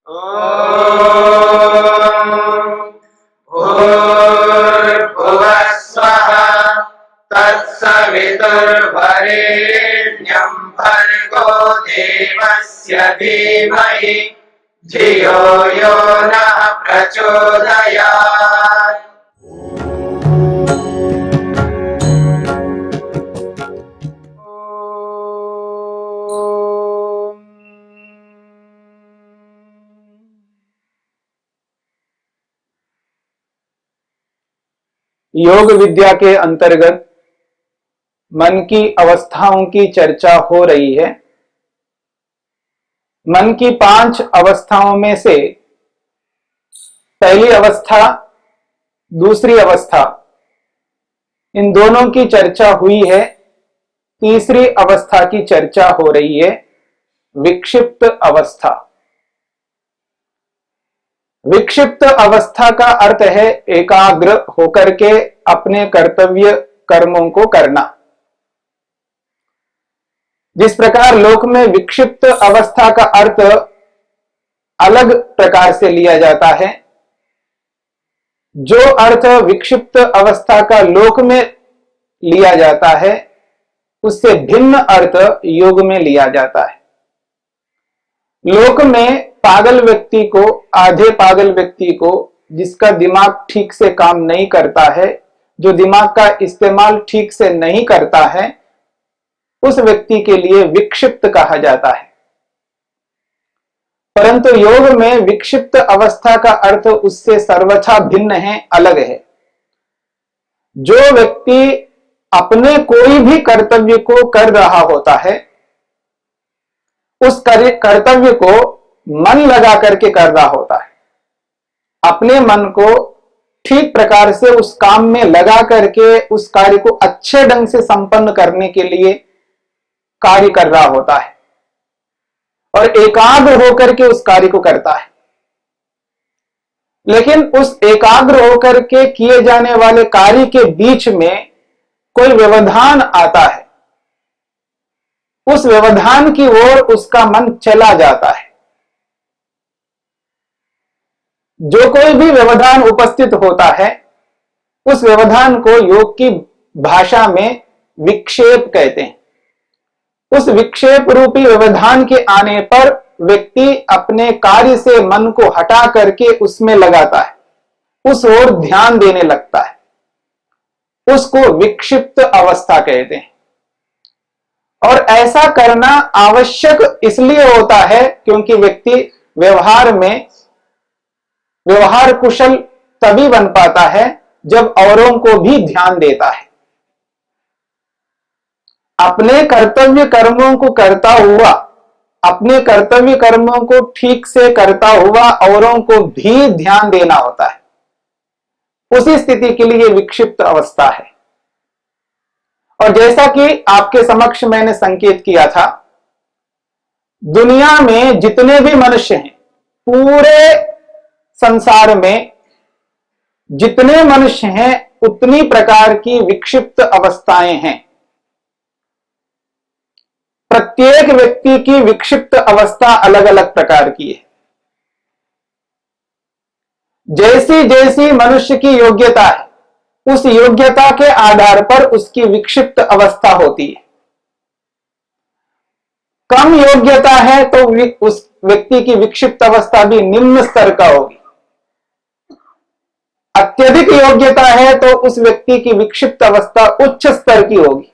भूर्भुवः स्वः तत्सवितुर्वरेण्यं भर्गो देवस्य धीमहि धियो यो नः प्रचोदयात्। योग विद्या के अंतर्गत मन की अवस्थाओं की चर्चा हो रही है। मन की 5 अवस्थाओं में से पहली अवस्था, दूसरी अवस्था, इन दोनों की चर्चा हुई है। तीसरी अवस्था की चर्चा हो रही है, विक्षिप्त अवस्था। विक्षिप्त अवस्था का अर्थ है एकाग्र होकर के अपने कर्तव्य कर्मों को करना। जिस प्रकार लोक में विक्षिप्त अवस्था का अर्थ अलग प्रकार से लिया जाता है, जो अर्थ विक्षिप्त अवस्था का लोक में लिया जाता है उससे भिन्न अर्थ योग में लिया जाता है। लोक में पागल व्यक्ति को, आधे पागल व्यक्ति को, जिसका दिमाग ठीक से काम नहीं करता है, जो दिमाग का इस्तेमाल ठीक से नहीं करता है, उस व्यक्ति के लिए विक्षिप्त कहा जाता है। परंतु योग में विक्षिप्त अवस्था का अर्थ उससे सर्वथा भिन्न है, अलग है। जो व्यक्ति अपने कोई भी कर्तव्य को कर रहा होता है, उस कर्तव्य को मन लगा करके कर रहा होता है, अपने मन को ठीक प्रकार से उस काम में लगा करके उस कार्य को अच्छे ढंग से संपन्न करने के लिए कार्य कर रहा होता है और एकाग्र होकर के उस कार्य को करता है। लेकिन उस एकाग्र होकर के किए जाने वाले कार्य के बीच में कोई व्यवधान आता है, उस व्यवधान की ओर उसका मन चला जाता है। जो कोई भी व्यवधान उपस्थित होता है, उस व्यवधान को योग की भाषा में विक्षेप कहते हैं। उस विक्षेप रूपी व्यवधान के आने पर व्यक्ति अपने कार्य से मन को हटा करके उसमें लगाता है, उस ओर ध्यान देने लगता है, उसको विक्षिप्त अवस्था कहते हैं। और ऐसा करना आवश्यक इसलिए होता है क्योंकि व्यक्ति व्यवहार में व्यवहार कुशल तभी बन पाता है जब औरों को भी ध्यान देता है। अपने कर्तव्य कर्मों को करता हुआ, अपने कर्तव्य कर्मों को ठीक से करता हुआ औरों को भी ध्यान देना होता है। उसी स्थिति के लिए विक्षिप्त अवस्था है। और जैसा कि आपके समक्ष मैंने संकेत किया था, दुनिया में जितने भी मनुष्य हैं, पूरे संसार में जितने मनुष्य हैं, उतनी प्रकार की विक्षिप्त अवस्थाएं हैं। प्रत्येक व्यक्ति की विक्षिप्त अवस्था अलग अलग प्रकार की है। जैसी जैसी मनुष्य की योग्यता है, उस योग्यता के आधार पर उसकी विक्षिप्त अवस्था होती है। कम योग्यता है तो उस व्यक्ति की विक्षिप्त अवस्था भी निम्न स्तर का होगी। अत्यधिक योग्यता है तो उस व्यक्ति की विक्षिप्त अवस्था उच्च स्तर की होगी।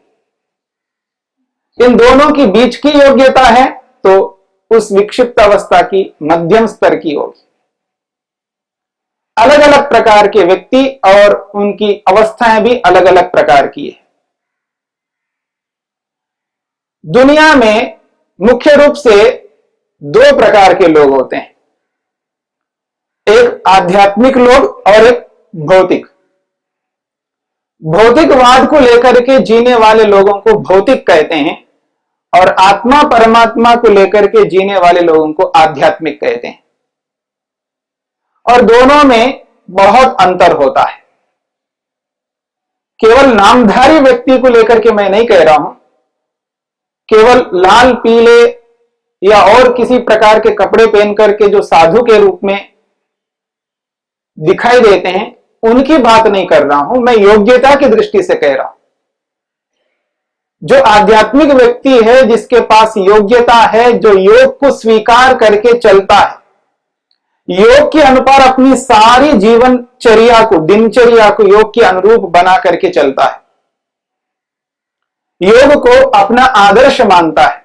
इन दोनों की बीच की योग्यता है तो उस विक्षिप्त अवस्था की मध्यम स्तर की होगी। अलग अलग प्रकार के व्यक्ति और उनकी अवस्थाएं भी अलग अलग प्रकार की है। दुनिया में मुख्य रूप से 2 प्रकार के लोग होते हैं, एक आध्यात्मिक लोग और एक भौतिक। भौतिकवाद को लेकर के जीने वाले लोगों को भौतिक कहते हैं और आत्मा परमात्मा को लेकर के जीने वाले लोगों को आध्यात्मिक कहते हैं। और दोनों में बहुत अंतर होता है। केवल नामधारी व्यक्ति को लेकर के मैं नहीं कह रहा हूं, केवल लाल पीले या और किसी प्रकार के कपड़े पहन करके जो साधु के रूप में दिखाई देते हैं, उनकी बात नहीं कर रहा हूं, मैं योग्यता की दृष्टि से कह रहा हूं। जो आध्यात्मिक व्यक्ति है, जिसके पास योग्यता है, जो योग को स्वीकार करके चलता है, योग के अनुसार अपनी सारी जीवनचर्या को, दिनचर्या को योग के अनुरूप बना करके चलता है, योग को अपना आदर्श मानता है,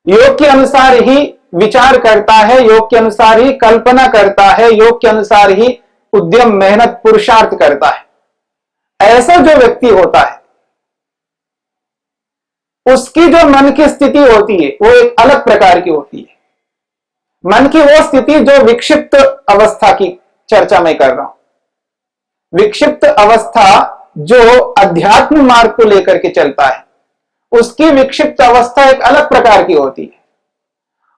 योग के अनुसार ही विचार करता है, योग के अनुसार ही कल्पना करता है, योग के अनुसार ही उद्यम, मेहनत, पुरुषार्थ करता है, ऐसा जो व्यक्ति होता है, उसकी जो मन की स्थिति होती है वो एक अलग प्रकार की होती है। मन की वो स्थिति जो विक्षिप्त अवस्था की चर्चा मैं कर रहा हूं। विक्षिप्त अवस्था जो अध्यात्म मार्ग को लेकर के चलता है, उसकी विक्षिप्त अवस्था एक अलग प्रकार की होती है।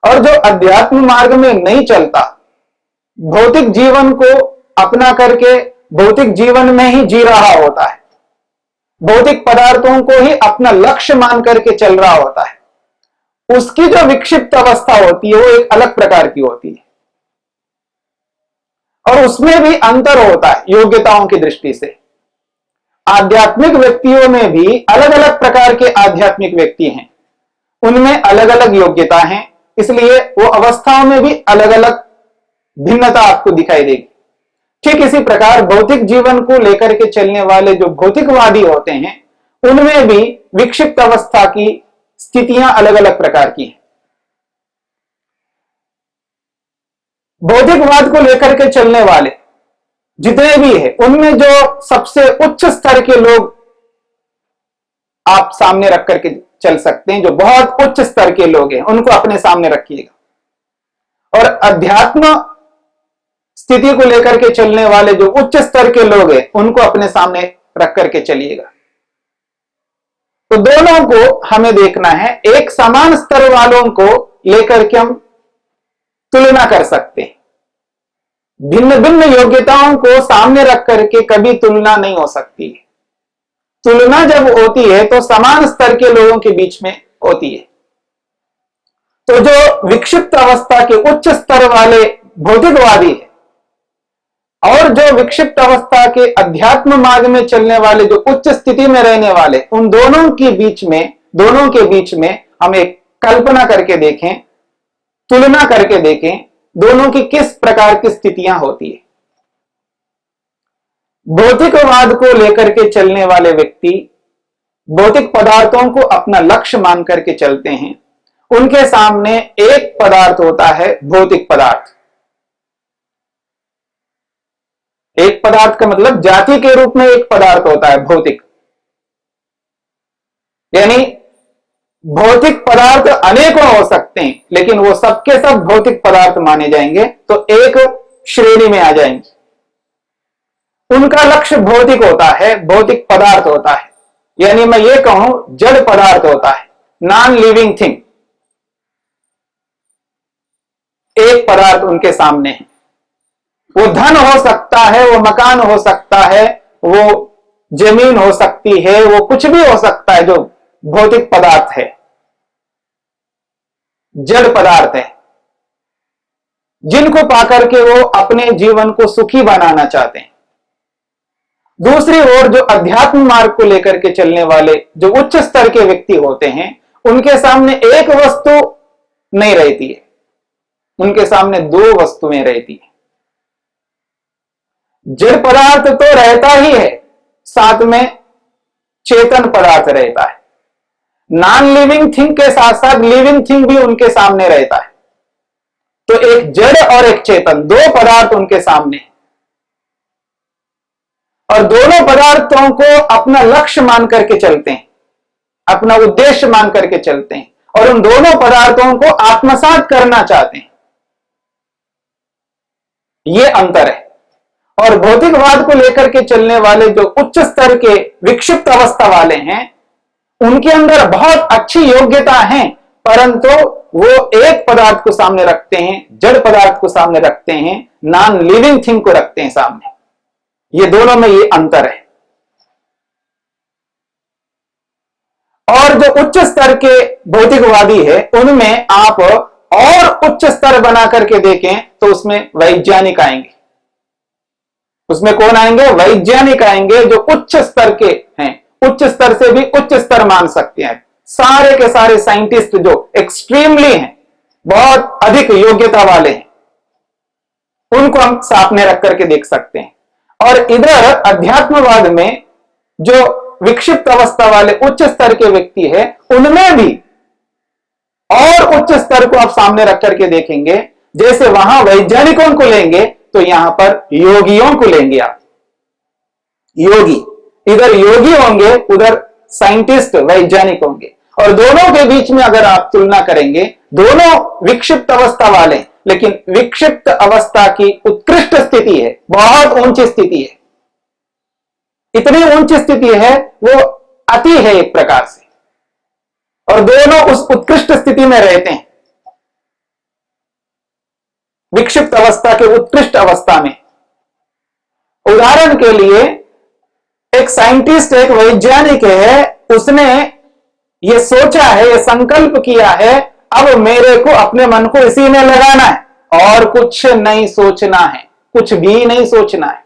और जो अध्यात्म मार्ग में नहीं चलता, भौतिक जीवन को अपना करके भौतिक जीवन में ही जी रहा होता है, भौतिक पदार्थों को ही अपना लक्ष्य मान करके चल रहा होता है, उसकी जो विक्षिप्त अवस्था होती है वो एक अलग प्रकार की होती है। और उसमें भी अंतर होता है योग्यताओं की दृष्टि से। आध्यात्मिक व्यक्तियों में भी अलग अलग प्रकार के आध्यात्मिक व्यक्ति हैं, उनमें अलग अलग योग्यता है, इसलिए वो अवस्थाओं में भी अलग अलग भिन्नता आपको दिखाई देगी। ठीक इसी प्रकार भौतिक जीवन को लेकर के चलने वाले जो भौतिकवादी होते हैं, उनमें भी विक्षिप्त अवस्था की स्थितियां अलग अलग प्रकार की हैं। भौतिकवाद को लेकर के चलने वाले जितने भी हैं, उनमें जो सबसे उच्च स्तर के लोग आप सामने रख करके चल सकते हैं, जो बहुत उच्च स्तर के लोग हैं, उनको अपने सामने रखिएगा। और अध्यात्म स्थिति को लेकर के चलने वाले जो उच्च स्तर के लोग हैं, उनको अपने सामने रख करके चलिएगा। तो दोनों को हमें देखना है, एक समान स्तर वालों को लेकर के हम तुलना कर सकते हैं। भिन्न भिन्न योग्यताओं को सामने रख करके कभी तुलना नहीं हो सकती है। तुलना जब होती है तो समान स्तर के लोगों के बीच में होती है। तो जो विक्षिप्त अवस्था के उच्च स्तर वाले भौतिकवादी है और जो विक्षिप्त अवस्था के अध्यात्म मार्ग में चलने वाले, जो उच्च स्थिति में रहने वाले, उन दोनों के बीच में हम एक कल्पना करके देखें, तुलना करके देखें, दोनों की किस प्रकार की स्थितियां होती है। भौतिकवाद को लेकर के चलने वाले व्यक्ति भौतिक पदार्थों को अपना लक्ष्य मान करके चलते हैं। उनके सामने एक पदार्थ होता है, भौतिक पदार्थ। एक पदार्थ का मतलब जाति के रूप में एक पदार्थ होता है भौतिक, यानी भौतिक पदार्थ अनेकों हो सकते हैं, लेकिन वो सबके सब भौतिक पदार्थ माने जाएंगे, तो एक श्रेणी में आ जाएंगे। उनका लक्ष्य भौतिक होता है, भौतिक पदार्थ होता है, यानी मैं ये कहूं जड़ पदार्थ होता है, नॉन लिविंग थिंग। एक पदार्थ उनके सामने है। वो धन हो सकता है, वो मकान हो सकता है, वो जमीन हो सकती है, वो कुछ भी हो सकता है जो भौतिक पदार्थ है, जड़ पदार्थ है, जिनको पाकर के वो अपने जीवन को सुखी बनाना चाहते हैं। दूसरी ओर जो अध्यात्म मार्ग को लेकर के चलने वाले जो उच्च स्तर के व्यक्ति होते हैं, उनके सामने एक वस्तु नहीं रहती है, उनके सामने दो वस्तुएं रहती है। जड़ पदार्थ तो रहता ही है, साथ में चेतन पदार्थ रहता है। नॉन लिविंग थिंग के साथ साथ लिविंग थिंग भी उनके सामने रहता है। तो एक जड़ और एक चेतन, दो पदार्थ उनके सामने, और दोनों पदार्थों को अपना लक्ष्य मान करके चलते हैं, अपना उद्देश्य मान करके चलते हैं, और उन दोनों पदार्थों को आत्मसात करना चाहते हैं। यह अंतर है। और भौतिकवाद को लेकर के चलने वाले जो उच्च स्तर के विक्षिप्त अवस्था वाले हैं, उनके अंदर बहुत अच्छी योग्यता है, परंतु वो एक पदार्थ को सामने रखते हैं, जड़ पदार्थ को सामने रखते हैं, नॉन लिविंग थिंग को रखते हैं सामने। ये दोनों में ये अंतर है। और जो उच्च स्तर के भौतिकवादी है उनमें आप और उच्च स्तर बना करके देखें तो उसमें वैज्ञानिक आएंगे। उसमें कौन आएंगे? वैज्ञानिक आएंगे, जो उच्च स्तर के हैं, उच्च स्तर से भी उच्च स्तर मान सकते हैं। सारे के सारे साइंटिस्ट जो एक्सट्रीमली हैं, बहुत अधिक योग्यता वाले हैं, उनको हम सामने रख करके देख सकते हैं। और इधर अध्यात्मवाद में जो विक्षिप्त अवस्था वाले उच्च स्तर के व्यक्ति है, उनमें भी और उच्च स्तर को आप सामने रख करके देखेंगे। जैसे वहां वैज्ञानिकों को लेंगे तो यहां पर योगियों को लेंगे आप। योगी, इधर योगी होंगे, उधर साइंटिस्ट वैज्ञानिक होंगे। और दोनों के बीच में अगर आप तुलना करेंगे, दोनों विक्षिप्त अवस्था वाले, लेकिन विक्षिप्त अवस्था की उत्कृष्ट स्थिति है, बहुत ऊंची स्थिति है, इतनी ऊंची स्थिति है, वो अति है एक प्रकार से, और दोनों उस उत्कृष्ट स्थिति में रहते हैं, विक्षिप्त अवस्था के उत्कृष्ट अवस्था में। उदाहरण के लिए एक साइंटिस्ट, एक वैज्ञानिक है, उसने ये सोचा है, ये संकल्प किया है, अब मेरे को अपने मन को इसी में लगाना है और कुछ नहीं सोचना है, कुछ भी नहीं सोचना है,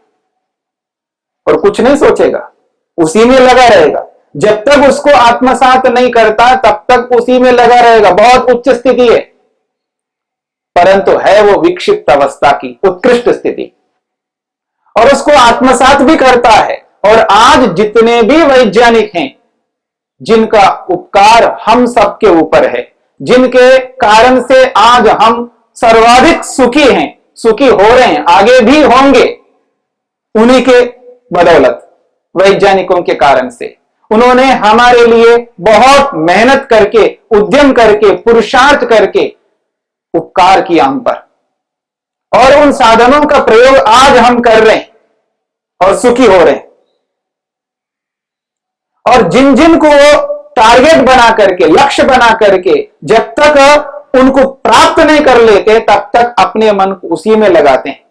और कुछ नहीं सोचेगा, उसी में लगा रहेगा। जब तक उसको आत्मसात नहीं करता तब तक उसी में लगा रहेगा। बहुत उच्च स्थिति है, परंतु है वो विक्षिप्त अवस्था की उत्कृष्ट स्थिति, और उसको आत्मसात भी करता है। और आज जितने भी वैज्ञानिक हैं, जिनका उपकार हम सबके ऊपर है, जिनके कारण से आज हम सर्वाधिक सुखी हैं, सुखी हो रहे हैं, आगे भी होंगे, उन्हीं के बदौलत, वैज्ञानिकों के कारण से। उन्होंने हमारे लिए बहुत मेहनत करके, उद्यम करके, पुरुषार्थ करके उपकार किया हम पर, और उन साधनों का प्रयोग आज हम कर रहे हैं और सुखी हो रहे हैं। और जिन जिन को वो टारगेट बना करके, लक्ष्य बना करके, जब तक उनको प्राप्त नहीं कर लेते तब तक अपने मन को उसी में लगाते हैं।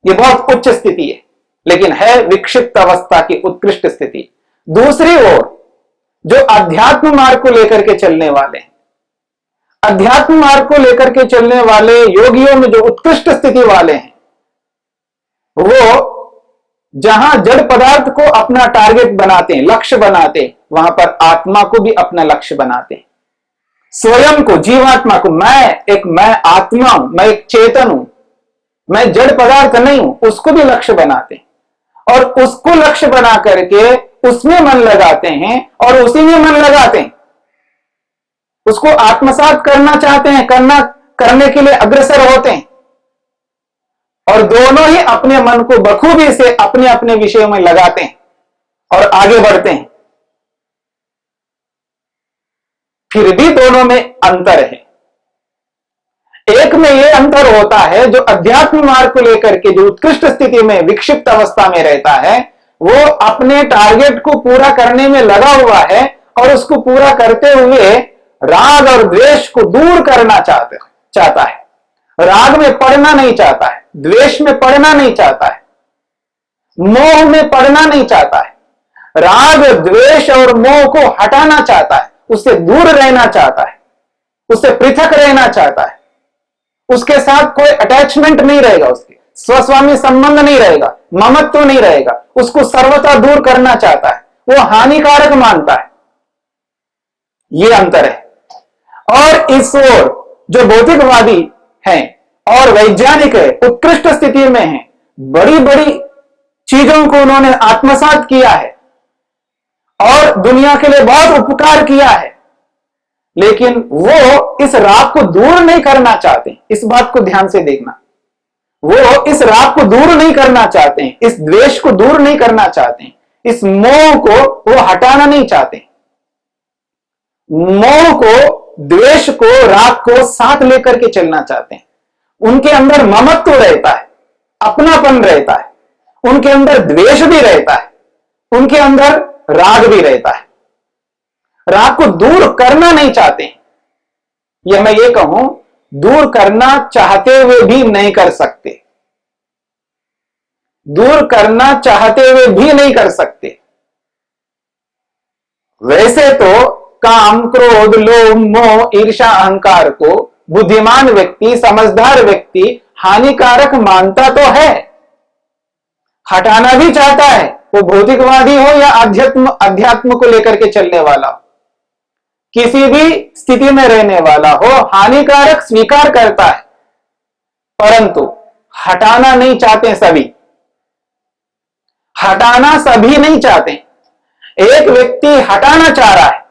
ये बहुत उच्च स्थिति है, लेकिन है विक्षिप्त अवस्था की उत्कृष्ट स्थिति। दूसरी ओर जो अध्यात्म मार्ग को लेकर के चलने वाले हैं, अध्यात्म मार्ग को लेकर के चलने वाले योगियों में जो उत्कृष्ट स्थिति वाले हैं, वो जहां जड़ पदार्थ को अपना टारगेट बनाते हैं, लक्ष्य बनाते हैं, वहां पर आत्मा को भी अपना लक्ष्य बनाते हैं। स्वयं को, जीवात्मा को, मैं आत्मा हूं, मैं एक चेतन हूं, मैं जड़ पदार्थ नहीं हूं, उसको भी लक्ष्य बनाते हैं। और उसको लक्ष्य बना करके उसमें मन लगाते हैं और उसी में मन लगाते हैं। उसको आत्मसात करना चाहते हैं, करने के लिए अग्रसर होते हैं, और दोनों ही अपने मन को बखूबी से अपने अपने विषयों में लगाते हैं और आगे बढ़ते हैं। फिर भी दोनों में अंतर है। एक में यह अंतर होता है, जो अध्यात्म मार्ग को लेकर के जो उत्कृष्ट स्थिति में विक्षिप्त अवस्था में रहता है, वो अपने टारगेट को पूरा करने में लगा हुआ है, और उसको पूरा करते हुए राग और द्वेष को दूर करना चाहता है। राग में पड़ना नहीं चाहता है, द्वेष में पड़ना नहीं चाहता है, मोह में पड़ना नहीं चाहता है। राग, द्वेष और मोह को हटाना चाहता है, उससे दूर रहना चाहता है, उससे पृथक रहना चाहता है। उसके साथ कोई अटैचमेंट नहीं रहेगा, उसके स्वस्वामी संबंध नहीं रहेगा, ममत्व नहीं रहेगा, उसको सर्वथा दूर करना चाहता है, वो हानिकारक मानता है। ये अंतर है। और इस ओर जो भौतिकवादी हैं और वैज्ञानिक है, उत्कृष्ट स्थिति में हैं, बड़ी बड़ी चीजों को उन्होंने आत्मसात किया है और दुनिया के लिए बहुत उपकार किया है, लेकिन वो इस राग को दूर नहीं करना चाहते। इस बात को ध्यान से देखना, वो इस राग को दूर नहीं करना चाहते हैं, इस द्वेष को दूर नहीं करना चाहते हैं, इस मोह को वो हटाना नहीं चाहते। मोह को, द्वेष को, राग को साथ लेकर के चलना चाहते हैं। उनके अंदर ममत्व रहता है, अपनापन रहता है, उनके अंदर द्वेष भी रहता है, उनके अंदर राग भी रहता है। राग को दूर करना नहीं चाहते। या मैं ये कहूं, दूर करना चाहते हुए भी नहीं कर सकते, दूर करना चाहते हुए भी नहीं कर सकते। वैसे तो काम, क्रोध, लोभ, मोह, ईर्ष्या, अहंकार को बुद्धिमान व्यक्ति, समझदार व्यक्ति हानिकारक मानता तो है, हटाना भी चाहता है, वो भौतिकवादी हो या अध्यात्म को लेकर के चलने वाला हो, किसी भी स्थिति में रहने वाला हो, हानिकारक स्वीकार करता है, परंतु हटाना नहीं चाहते सभी। हटाना सभी नहीं चाहते। एक व्यक्ति हटाना चाह रहा है,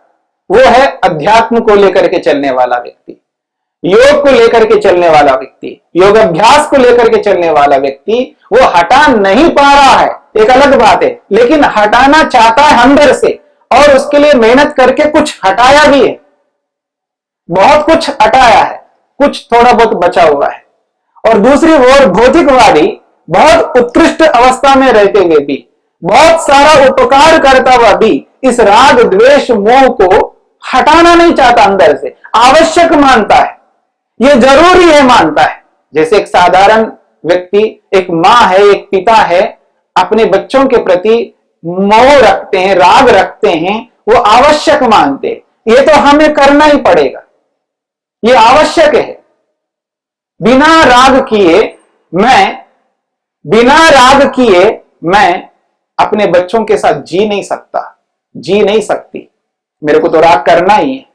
वो है अध्यात्म को लेकर के चलने वाला व्यक्ति, योग को लेकर के चलने वाला व्यक्ति, योग अभ्यास को लेकर के चलने वाला व्यक्ति। वो हटा नहीं पा रहा है, एक अलग बात है, लेकिन हटाना चाहता है अंदर से, और उसके लिए मेहनत करके कुछ हटाया भी है, बहुत कुछ हटाया है, कुछ थोड़ा बहुत बचा हुआ है। और दूसरी ओर भौतिकवादी बहुत उत्कृष्ट अवस्था में रहते हुए भी, बहुत सारा उपकार करता हुआ भी इस राग, द्वेष, मोह को हटाना नहीं चाहता, अंदर से आवश्यक मानता है, ये जरूरी है मानता है। जैसे एक साधारण व्यक्ति, एक माँ है, एक पिता है, अपने बच्चों के प्रति मोह रखते हैं, राग रखते हैं, वो आवश्यक मानते हैं, ये तो हमें करना ही पड़ेगा, ये आवश्यक है। बिना राग किए मैं अपने बच्चों के साथ जी नहीं सकता, जी नहीं सकती, मेरे को तो राग करना ही है।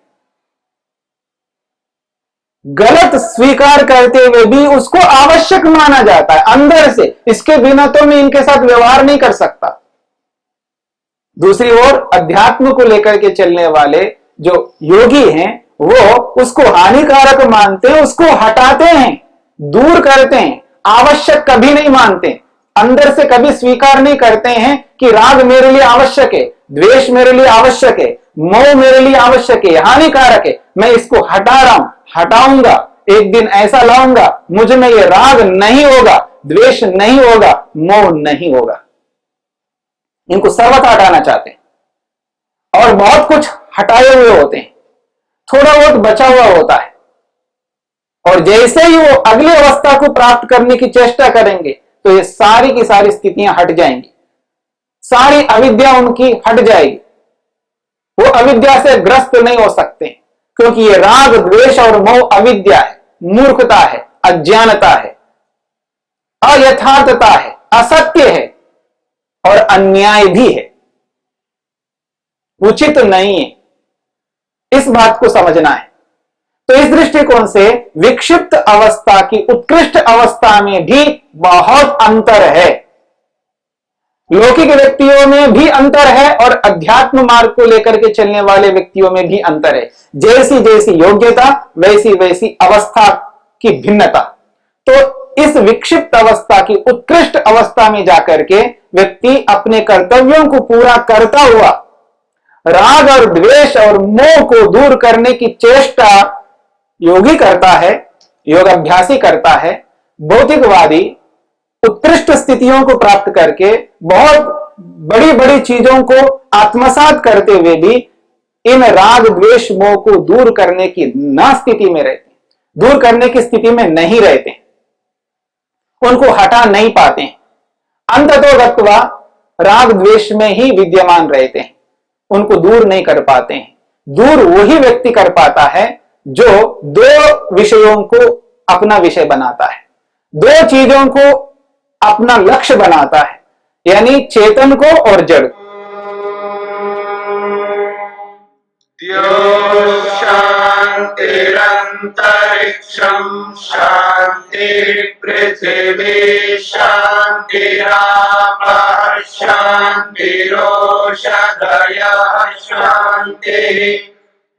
गलत स्वीकार करते हुए भी उसको आवश्यक माना जाता है अंदर से, इसके बिना तो मैं इनके साथ व्यवहार नहीं कर सकता। दूसरी ओर अध्यात्म को लेकर के चलने वाले जो योगी हैं, वो उसको हानिकारक मानते हैं, उसको हटाते हैं, दूर करते हैं, आवश्यक कभी नहीं मानते, अंदर से कभी स्वीकार नहीं करते हैं कि राग मेरे लिए आवश्यक है, द्वेष मेरे लिए आवश्यक है, मोह मेरे लिए आवश्यक है, हानिकारक है, मैं इसको हटा रहा हूं, हटाऊंगा, एक दिन ऐसा लाऊंगा मुझ में ये राग नहीं होगा, द्वेष नहीं होगा, मोह नहीं होगा। इनको सर्वथा हटाना चाहते हैं और बहुत कुछ हटाए हुए होते हैं, थोड़ा बहुत बचा हुआ होता है, और जैसे ही वो अगली अवस्था को प्राप्त करने की चेष्टा करेंगे तो ये सारी की सारी स्थितियां हट जाएंगी, सारी अविद्या उनकी हट जाएगी, वो अविद्या से ग्रस्त नहीं हो सकते, क्योंकि ये राग, द्वेष और मोह अविद्या है, मूर्खता है, अज्ञानता है, अयथार्थता है, असत्य है और अन्याय भी है, उचित नहीं है। इस बात को समझना है। तो इस दृष्टिकोण से विक्षिप्त अवस्था की उत्कृष्ट अवस्था में भी बहुत अंतर है, लौकिक व्यक्तियों में भी अंतर है और अध्यात्म मार्ग को लेकर के चलने वाले व्यक्तियों में भी अंतर है। जैसी जैसी योग्यता वैसी वैसी अवस्था की भिन्नता। तो इस विक्षिप्त अवस्था की उत्कृष्ट अवस्था में जाकर के व्यक्ति अपने कर्तव्यों को पूरा करता हुआ राग और द्वेष और मोह को दूर करने की चेष्टा योगी करता है, योगाभ्यासी करता है। भौतिकवादी उत्कृष्ट स्थितियों को प्राप्त करके बहुत बड़ी बड़ी चीजों को आत्मसात करते हुए भी इन राग, द्वेष, मोह को दूर करने की ना स्थिति में रहते, दूर करने की स्थिति में नहीं रहते, उनको हटा नहीं पाते, अंततोगत्वा राग द्वेष में ही विद्यमान रहते हैं, उनको दूर नहीं कर पाते हैं। दूर वही व्यक्ति कर पाता है जो दो विषयों को अपना विषय बनाता है, दो चीजों को अपना लक्ष्य बनाता है, यानी चेतन को और जड़ को। शांतिरंतरिक्षं शांति पृथिवी शांतिरापः शांतिरोषधयः शांति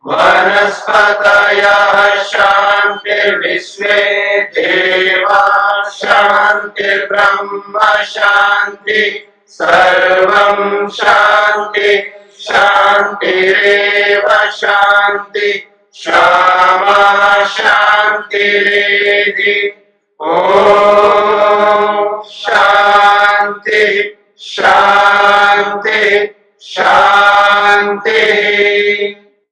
वनस्पतयः शांतिर्विश्वे देवाः शांतिर्ब्रह्म शांति सर्वं शांति शांतिरेव शांति क्षमा शांतिरेधि। ओम शांति शांति शांति।